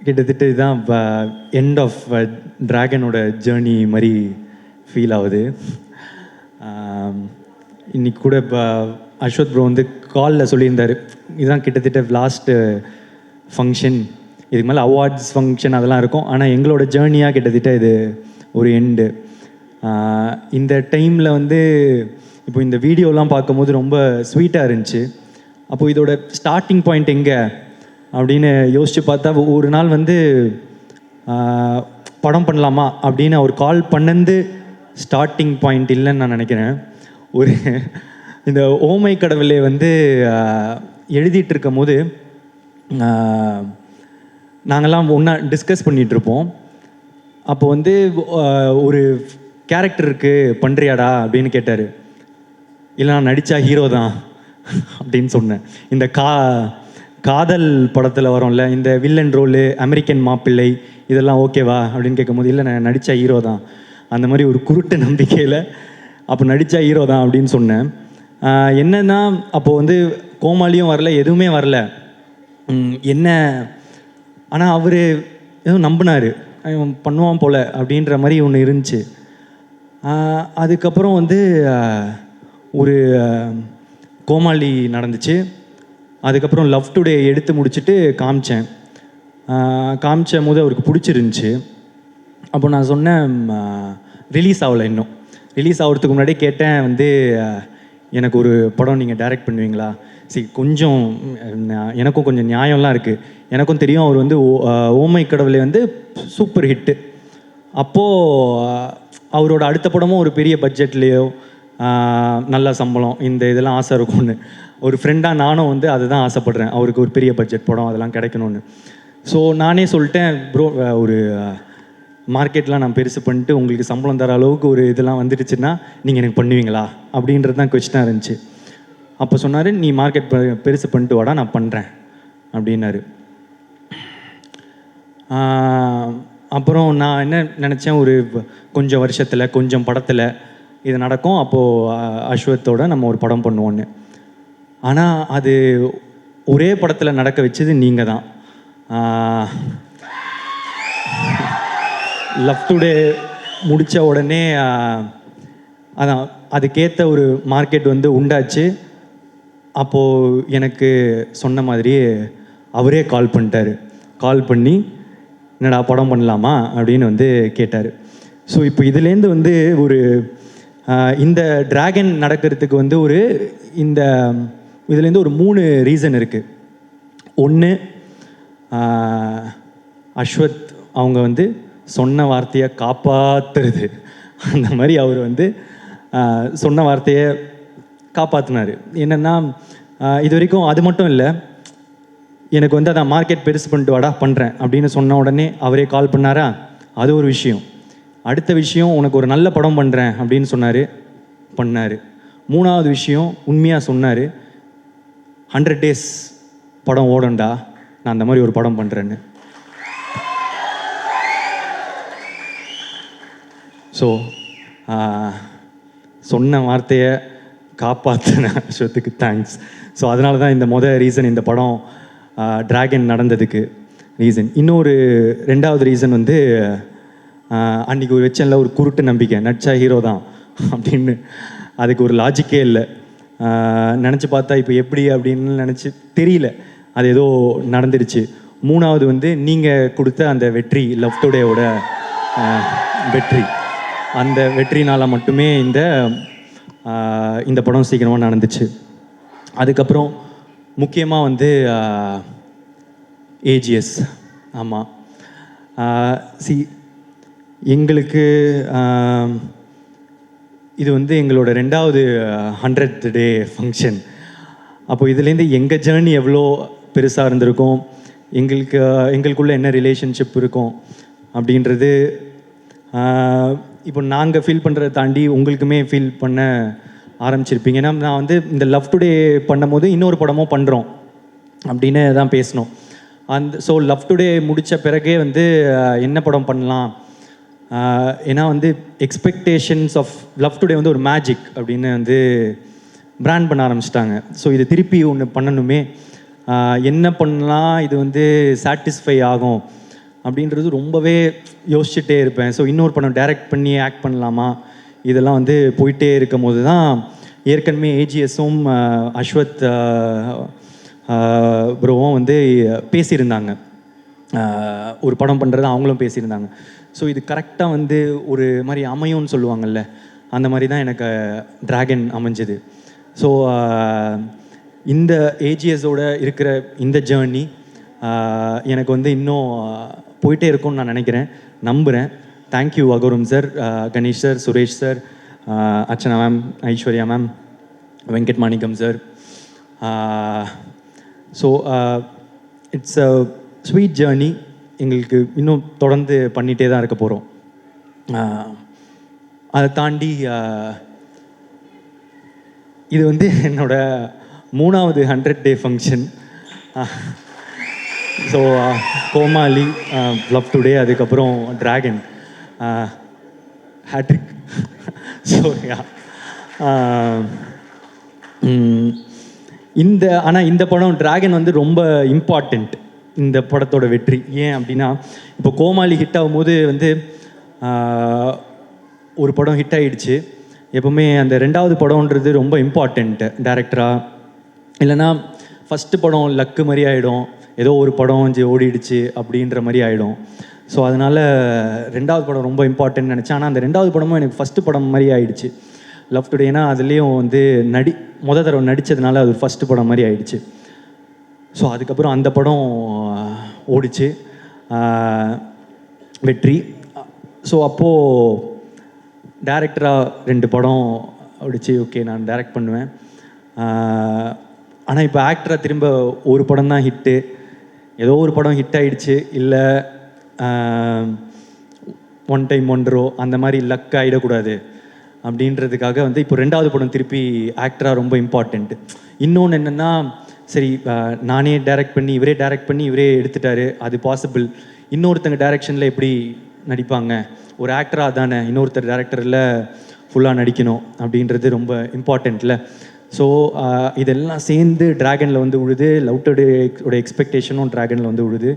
கிட்டத்தட்ட இதுதான் end of ட்ராகனோட journey மாதிரி ஃபீல் ஆகுது. இன்றைக்கி கூட இப்போ அஸ்வத் ப்ரோ வந்து காலில் சொல்லியிருந்தார், இதுதான் கிட்டத்தட்ட லாஸ்ட்டு ஃபங்க்ஷன், இதுக்கு மேலே அவார்ட்ஸ் ஃபங்க்ஷன் அதெல்லாம் இருக்கும், ஆனால் எங்களோட ஜேர்னியாக கிட்டத்தட்ட இது ஒரு எண்டு. இந்த டைமில் வந்து இப்போ இந்த வீடியோலாம் பார்க்கும்போது ரொம்ப ஸ்வீட்டாக இருந்துச்சு. அப்போது இதோட ஸ்டார்டிங் பாயிண்ட் எங்கே அப்படின்னு யோசித்து பார்த்தா, ஒரு நாள் வந்து படம் பண்ணலாமா அப்படின்னு அவர் கால் பண்ணது ஸ்டார்டிங் பாயிண்ட் இல்லைன்னு நான் நினைக்கிறேன். ஒரு இந்த ஓமை கடவுளை வந்து எழுதிட்டு இருக்கும் போது நாங்கள்லாம் ஒன்றா டிஸ்கஸ் பண்ணிகிட்ருப்போம். அப்போ வந்து ஒரு கேரக்டருக்கு பண்ணுறியாடா அப்படின்னு கேட்டார். இல்லை நான் நடித்தா ஹீரோ தான் அப்படின்னு சொன்னேன். இந்த காதல் படத்தில் வரோம்ல, இந்த வில்லன் ரோலு, அமெரிக்கன் மாப்பிள்ளை, இதெல்லாம் ஓகேவா அப்படின்னு கேட்கும்போது, இல்லை நான் நடித்தா ஹீரோ தான், அந்த மாதிரி ஒரு குருட்டு நம்பிக்கையில் அப்போ நடித்தா ஹீரோ தான் அப்படின்னு சொன்னேன். என்னன்னா அப்போது வந்து கோமாளியும் வரல, எதுவுமே வரல என்ன. ஆனால் அவர் எதுவும் நம்பினார், பண்ணுவான் போல் அப்படின்ற மாதிரி ஒன்று இருந்துச்சு. அதுக்கப்புறம் வந்து ஒரு கோமாளி நடந்துச்சு. அதுக்கப்புறம் லவ் டுடே எடுத்து முடிச்சுட்டு காமிச்ச போது அவருக்கு பிடிச்சிருந்துச்சி. அப்போ நான் சொன்னேன், ரிலீஸ் ஆகலை, இன்னும் ரிலீஸ் ஆகிறதுக்கு முன்னாடியே கேட்டேன் வந்து, எனக்கு ஒரு படம் நீங்கள் டைரக்ட் பண்ணுவீங்களா? சரி, கொஞ்சம் எனக்கும் கொஞ்சம் நியாயம்லாம் இருக்குது. எனக்கும் தெரியும் அவர் வந்து ஓமை கடவுளை வந்து சூப்பர் ஹிட்டு. அப்போது அவரோட அடுத்த படமும் ஒரு பெரிய பட்ஜெட்லேயோ நல்ல சம்பளம், இந்த இதெல்லாம் ஆசை இருக்கும்னு. ஒரு ஃப்ரெண்டாக நானும் வந்து அதுதான் ஆசைப்பட்றேன், அவருக்கு ஒரு பெரிய பட்ஜெட் படம் அதெல்லாம் கிடைக்கணும்னு. ஸோ நானே சொல்லிட்டேன், ப்ரோ ஒரு மார்க்கெட்லாம் நான் பெருசு பண்ணிட்டு உங்களுக்கு சம்பளம் தர அளவுக்கு ஒரு இதெல்லாம் வந்துடுச்சுன்னா நீங்கள் எனக்கு பண்ணுவீங்களா அப்படின்றது தான் கொஸ்டினாக இருந்துச்சு. அப்போ சொன்னார், நீ மார்க்கெட் பெருசு பண்ணிட்டு வாடா, நான் பண்ணுறேன் அப்படின்னாரு. அப்புறம் நான் என்ன நினச்சேன், ஒரு கொஞ்சம் வருஷத்தில் கொஞ்சம் படத்தில் இது நடக்கும், அப்போது அஸ்வத்தோட நம்ம ஒரு படம் பண்ணுவோன்னு. ஆனால் அது ஒரே படத்தில் நடக்க வச்சது நீங்கள் தான். லவ் டுடே முடித்த உடனே அதான் அதுக்கேற்ற ஒரு மார்க்கெட் வந்து உண்டாச்சு. அப்போது எனக்கு சொன்ன மாதிரியே அவரே கால் பண்ணிட்டார். கால் பண்ணி என்னடா படம் பண்ணலாமா அப்படின்னு வந்து கேட்டார். ஸோ இப்போ இதுலேருந்து வந்து ஒரு இந்த ட்ராகன் நடக்கிறதுக்கு வந்து ஒரு இதுலேருந்து ஒரு 3 ரீசன் இருக்குது. ஒன்று, அஸ்வத் அவங்க வந்து சொன்ன வார்த்தையை காப்பாற்றுறது. அந்த மாதிரி அவர் வந்து சொன்ன வார்த்தையை காப்பாற்றினார். என்னென்னா, இது வரைக்கும் அது மட்டும் இல்லை, எனக்கு வந்து அதான் மார்க்கெட் பெருசு பண்ணிட்டு வாடா பண்ணுறேன் அப்படின்னு சொன்ன உடனே அவரே கால் பண்ணாரா, அது ஒரு விஷயம். அடுத்த விஷயம், உனக்கு ஒரு நல்ல படம் பண்ணுறேன் அப்படின்னு சொன்னார், பண்ணார். 3வது விஷயம், உண்மையாக சொன்னார், 100 days படம் ஓடண்டா, நான் அந்த மாதிரி ஒரு படம் பண்ணுறேன்னு. ஸோ சொன்ன வார்த்தையை காப்பாற்றின அஸ்வத்துக்கு தேங்க்ஸ். ஸோ அதனால தான் இந்த ரீசன், இந்த படம் ட்ராகன் நடந்ததுக்கு ரீசன். இன்னொரு 2வது ரீசன் வந்து, அன்றைக்கி ஒரு வச்சனில் ஒரு குருட்டு நம்பிக்கை, நடிச்சா ஹீரோ தான் அப்படின்னு. அதுக்கு ஒரு லாஜிக்கே இல்லை. நினச்சி பார்த்தா இப்போ எப்படி அப்படின்னு நினச்சி தெரியல, அது ஏதோ நடந்துடுச்சு. 3வது வந்து நீங்கள் கொடுத்த அந்த வெற்றி, லவ் டுடேவோட வெற்றி, அந்த வெற்றினால் மட்டுமே இந்த படம் சீக்கிரமாக நடந்துச்சு. அதுக்கப்புறம் முக்கியமாக வந்து ஏஜிஎஸ். ஆமாம், எங்களுக்கு இது வந்து எங்களோட 2வது 100th day ஃபங்க்ஷன். அப்போது இதுலேருந்து எங்கள் ஜேர்னி எவ்வளோ பெருசாக இருந்திருக்கும், எங்களுக்குள்ளே என்ன ரிலேஷன்ஷிப் இருக்கும் அப்படின்றது இப்போ நாங்கள் ஃபீல் பண்ணுறதை தாண்டி உங்களுக்குமே ஃபீல் பண்ண ஆரம்பிச்சிருப்பீங்க. ஏன்னா நான் வந்து இந்த லவ் டுடே பண்ணும் போது இன்னொரு படமும் பண்ணுறோம் அப்படின்னு தான் பேசினோம். ஸோ லவ் டுடே முடித்த பிறகே வந்து என்ன படம் பண்ணலாம், ஏன்னா வந்து எக்ஸ்பெக்டேஷன்ஸ் ஆஃப் லவ் டுடே வந்து ஒரு மேஜிக் அப்படின்னு வந்து பிராண்ட் பண்ண ஆரம்பிச்சிட்டாங்க. ஸோ இது திருப்பி ஒன்று பண்ணணுமே, என்ன பண்ணலாம் இது வந்து சாட்டிஸ்ஃபை ஆகும் அப்படின்றது ரொம்பவே யோசிச்சுட்டே இருப்பேன். ஸோ இன்னொரு படம் டைரக்ட் பண்ணி ஆக்ட் பண்ணலாமா, இதெல்லாம் வந்து போயிட்டே இருக்கும் போது தான் ஏற்கனவே ஏஜிஎஸும் அஸ்வத் ப்ரோவும் வந்து பேசியிருந்தாங்க, ஒரு படம் பண்ணுறது அவங்களும் பேசியிருந்தாங்க. ஸோ இது கரெக்டாக வந்து ஒரு மாதிரி அமையும்னு சொல்லுவாங்கள்ல, அந்த மாதிரி தான் எனக்கு டிராகன் அமைஞ்சது. ஸோ இந்த ஏஜிஎஸோட இருக்கிற இந்த ஜேர்னி எனக்கு வந்து இன்னும் போயிட்டே இருக்கும்னு நான் நினைக்கிறேன், நம்புகிறேன். Thank you Agoram sir, Ganesh sir, Suresh sir, Archana ma'am, Aishwarya ma'am, Venkat Manickam sir. So it's a sweet journey. எங்களுக்கு இன்னும் தொடர்ந்து பண்ணிகிட்டே தான் இருக்க போகிறோம். அதை தாண்டி இது வந்து என்னோடய 3வது 100 டே ஃபங்க்ஷன். ஸோ கோமாளி, லவ் டுடே, அதுக்கப்புறம் டிராகன், ஹேட்ரிக். ஸோ இந்த படம் டிராகன் வந்து ரொம்ப இம்பார்ட்டண்ட் இந்த படத்தோட வெற்றி. ஏன் அப்படின்னா, இப்போ கோமாளி ஹிட் ஆகும்போது வந்து ஒரு படம் ஹிட் ஆகிடுச்சு, எப்போவுமே அந்த 2வது படம்ன்றது ரொம்ப இம்பார்ட்டண்ட்டு டேரக்டராக. இல்லைனா ஃபஸ்ட்டு படம் லக்கு மாதிரி ஆகிடும், ஏதோ ஒரு படம் ஓடிடுச்சு அப்படின்ற மாதிரி ஆகிடும். ஸோ அதனால் 2வது படம் ரொம்ப இம்பார்ட்டன்ட் நினச்சேன். ஆனால் அந்த 2வது படமும் எனக்கு ஃபஸ்ட்டு படம் மாதிரி ஆகிடுச்சு, லவ் டுடேனா. அதுலேயும் வந்து மொதல் தடவை நடித்ததுனால அது ஃபஸ்ட்டு படம் மாதிரி ஆகிடுச்சு. ஸோ அதுக்கப்புறம் அந்த படம் ஓடிச்சு, வெற்றி. ஸோ அப்போது டேரக்டராக 2 படம் ஓடிச்சு, ஓகே நான் டைரக்ட் பண்ணுவேன். ஆனால் இப்போ ஆக்டராக திரும்ப ஒரு படம் தான் ஹிட்டு, ஏதோ ஒரு படம் ஹிட் ஆகிடுச்சு, இல்லை ஒன் டைம் ஒன்றோ அந்த மாதிரி லக் ஆகிடக்கூடாது அப்படின்றதுக்காக வந்து இப்போ 2வது படம் திருப்பி ஆக்டராக ரொம்ப இம்பார்ட்டண்ட்டு. இன்னொன்று என்னென்னா, சரி நானே டைரக்ட் பண்ணி இவரே டைரக்ட் பண்ணி இவரே எடுத்துட்டாரு, அது பாசிபிள். இன்னொருத்தங்க டைரக்ஷனில் எப்படி நடிப்பாங்க, ஒரு ஆக்டராக தானே இன்னொருத்தர் டைரக்டரில் ஃபுல்லாக நடிக்கணும் அப்படின்றது ரொம்ப இம்பார்ட்டண்ட்டில். ஸோ இதெல்லாம் சேர்ந்து டிராகனில் வந்து உழுது, லவ் டுடேயோட எக்ஸ்பெக்டேஷனும் டிராகனில் வந்து உழுது.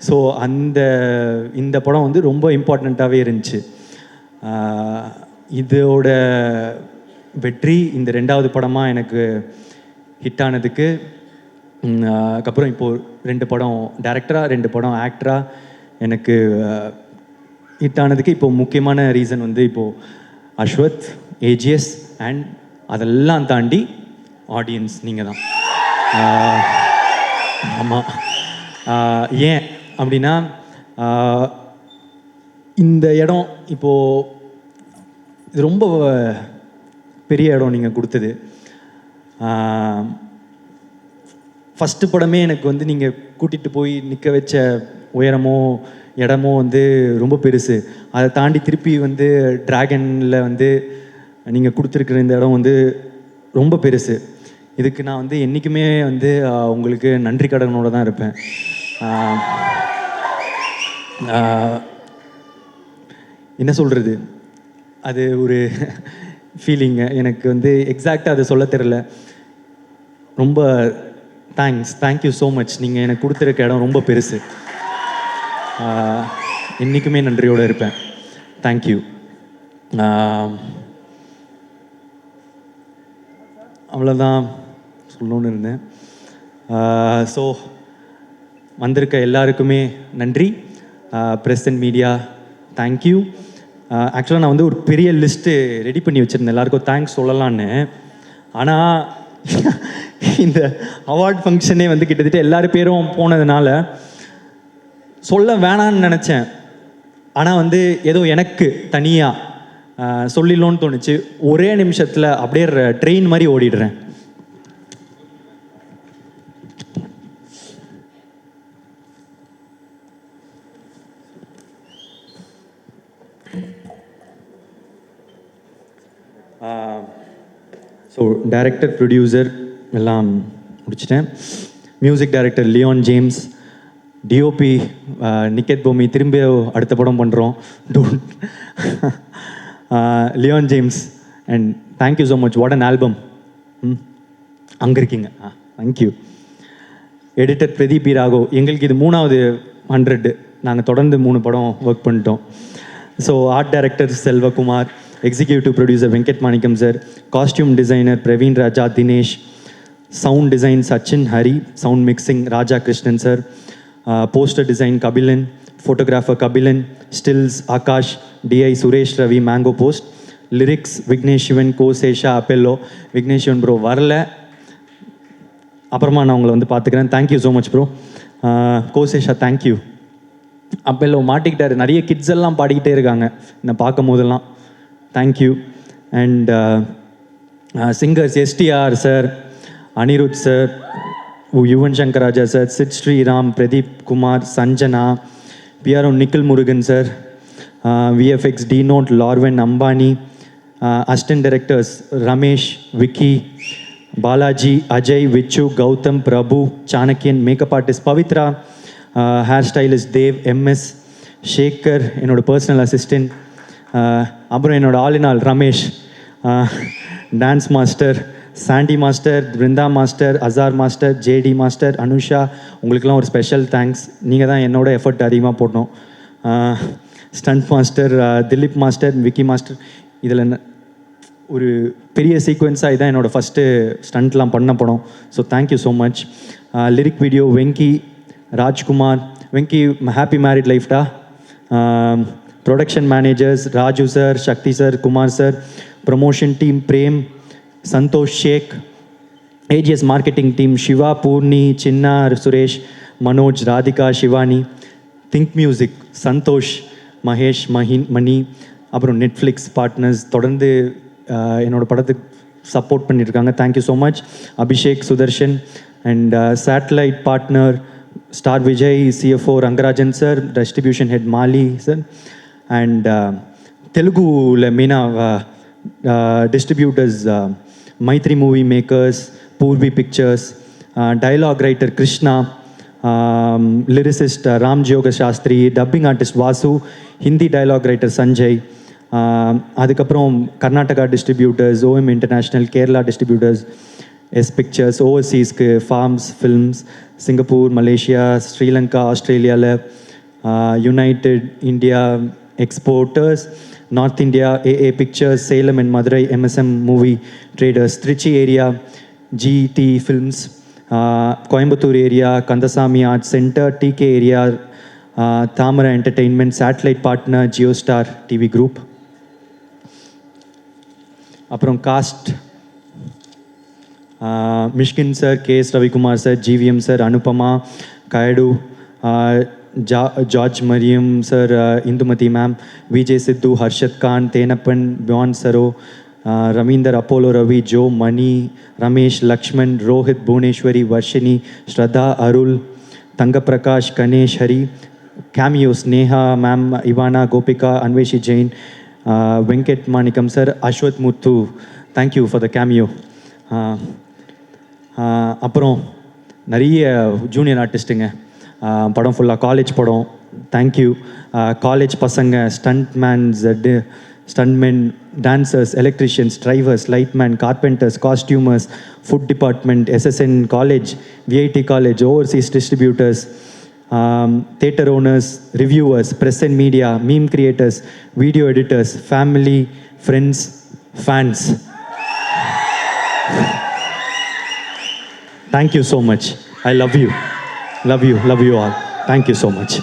ஸோ இந்த படம் வந்து ரொம்ப இம்பார்ட்டண்ட்டாகவே இருந்துச்சு. இதோட வெற்றி இந்த 2வது படமாக எனக்கு ஹிட் ஆனதுக்கு, அதுக்கப்புறம் இப்போது 2 படம் டைரக்டராக 2 படம் ஆக்டராக எனக்கு ஹிட் ஆனதுக்கு இப்போ முக்கியமான ரீசன் வந்து இப்போது அஸ்வத், ஏஜிஎஸ் அண்ட் அதெல்லாம் தாண்டி ஆடியன்ஸ் நீங்கள் தான். ஆமாம். ஏன் அப்படின்னா, இந்த இடம் இப்போது இது ரொம்ப பெரிய இடம் நீங்கள் கொடுத்தது. ஃபஸ்ட்டு படமே எனக்கு வந்து நீங்கள் கூட்டிகிட்டு போய் நிற்க வச்ச உயரமோ இடமோ வந்து ரொம்ப பெருசு. அதை தாண்டி திருப்பி வந்து டிராகனில் வந்து நீங்கள் கொடுத்துருக்குற இந்த இடம் வந்து ரொம்ப பெருசு. இதுக்கு நான் வந்து என்றைக்குமே வந்து உங்களுக்கு நன்றி கடனோடு தான் இருப்பேன். என்ன சொல்கிறது, அது ஒரு ஃபீலிங்கு, எனக்கு வந்து எக்ஸாக்டாக அதை சொல்ல தெரில. ரொம்ப தேங்க்யூ ஸோ மச். நீங்கள் எனக்கு கொடுத்துருக்க இடம் ரொம்ப பெருசு, என்றைக்குமே நன்றியோடு இருப்பேன். தேங்க்யூ. அவ்வளோதான் சொல்லணுன்னு இருந்தேன். ஸோ வந்திருக்க எல்லாருக்குமே நன்றி. Press and media thank you. ஆக்சுவலாக நான் வந்து ஒரு பெரிய லிஸ்ட்டு ரெடி பண்ணி வச்சுருந்தேன் எல்லாருக்கும் தேங்க்ஸ் சொல்லலான்னு. ஆனால் இந்த அவார்ட் ஃபங்க்ஷனே வந்து கிட்டத்தட்ட எல்லாரும் பேரும் போனதுனால சொல்ல வேணான்னு நினச்சேன். ஆனால் வந்து ஏதோ எனக்கு தனியாக சொல்லிடலோன்னு தோணுச்சு. ஒரே நிமிஷத்தில் அப்படியே ட்ரெயின் மாதிரி ஓடிடுறேன். ஸோ டைரக்டர், ப்ரொடியூசர் எல்லாம் முடிச்சிட்டேன். Music director Leon James, DOP Niketh Bommi, திரும்ப அடுத்த படம் பண்ணுறோம், don't. Leon James and thank you so much. What an album. அங்கே இருக்கீங்க. Thank you. Editor Pradeep P Raghav. எங்களுக்கு இது 3வது 100. நாங்கள் தொடர்ந்து 3 படம் ஒர்க் பண்ணிட்டோம். So art director Selvakumar, executive producer Venkat Manickam sir, costume designer Praveen Raja Dinesh, sound design Sachin Hari, sound mixing Raja Krishnan sir, poster design Kabilan, photographer Kabilan, stills Aakash, DI Suresh Ravi mango post, lyrics Vignesh Shivan, Ko Sesha அப்பெல்லோ. விக்னேஷ் சிவன் ப்ரோ வரல, அப்புறமா நான் உங்களை வந்து பார்த்துக்கிறேன். Thank you so much bro. Ko Sesha thank you. அப்பெல்லோ மாட்டிக்கிட்டார். நிறைய கிட்ஸ் எல்லாம் பாடிக்கிட்டே இருக்காங்க என்னை பார்க்கும் போதெல்லாம். Thank you. And singers STR sir, Anirudh sir, Yuvan Shankar Raja sir, Sid Sriram, Pradeep Kumar, Sanjana, PRO Nikhil Murugan sir, VFX D note லார்வன் Ambani, assistant directors Ramesh, Vicky, Balaji, Ajay, Vichu, Gautham, Prabhu, Chanakyan, makeup artist Pavithra, hair stylist Dev, MS, Shekar என்னோடய பர்சனல் அசிஸ்டன்ட், அப்புறம் என்னோடய all in all Ramesh, dance master Sandy master, Brinda master, Azar master, JD master, Anusha. உங்களுக்கெல்லாம் ஒரு special thanks. நீங்கள் தான் என்னோட effort அதிகமாக போடணும். Stunt master Dileep master, Vicky master. இதில் ஒரு பெரிய சீக்வென்ஸாக இதான் என்னோடய ஃபஸ்ட்டு ஸ்டண்ட்லாம் பண்ண படம். So thank you so much. Lyric video Venky, Rajkumar. Venky happy married லைஃப்டா. Production managers Raju sir, Sakthi sir, Kumar sir. Promotion team Prem, Santhosh Sheikh. AGS marketing team Siva, Poorni, Chinna, Suresh, Manoj, Radhika, Shivani. Think music Santhosh, Mahesh, Mani. அப்புறம் நெட்ஃப்ளிக்ஸ் பார்ட்னர்ஸ் தொடர்ந்து என்னோடய படத்துக்கு சப்போர்ட் பண்ணியிருக்காங்க. Thank you so much. Abhishek, Sudarshan. And satellite partner Star Vijay, CFO Rangarajan sir, distribution head Mali sir. And தெலுங்குல மெயினாக distributors Mythri movie makers, Poorvi pictures, dialogue writer Krishna, lyricist Ram Joga Sastry, dubbing artist Vasu, Hindi dialogue writer Sanjay. அதுக்கப்புறம் Karnataka distributors OM international, Kerala distributors S pictures, ஓவர்சீஸ்க்கு Phars films, Singapore, Malaysia, Sri Lanka, ஆஸ்திரேலியாவில், united India exporters, north India AA pictures, Salem and Madurai MSM movie traders, Trichy area GD films, Coimbatore area Kandasamy art centre, TK area Thamarai entertainment, satellite partner Jio Star TV group. அப்புறம் cast Mysskin sir, KS Ravikumar sir, GVM sir, Anupama, Kayadu, George Maryam sir, Indumathi ma'am, Vijay Sidhu, Harshath Khan, Thenappan, பியான் Saro, Raveendar, Apollo Ravi, Jo, Mani, Ramesh, Lakshman, Rohit, Bhuvaneswari, Varshini, Shraddha, Arul, Thangaprakash, Ganesh, Hari. Cameos Neha ma'am, Ivana, Gopika, Anveshi Jain, Venkat Manickam sir, Aswath Muthu. Thank you for the cameo. அப்புறம் நிறைய junior ஆர்டிஸ்ட்டுங்க. படம் ஃபுல்லாக college படம். Thank you. College பசங்க, stuntmen, dancers, electricians, drivers, lightman, carpenters, costumers, food department, SSN college, VIT college, overseas distributors, theatre owners, reviewers, press and media, meme creators, video editors, family, friends, fans. Thank you so much. I love you. Love you all. Thank you so much.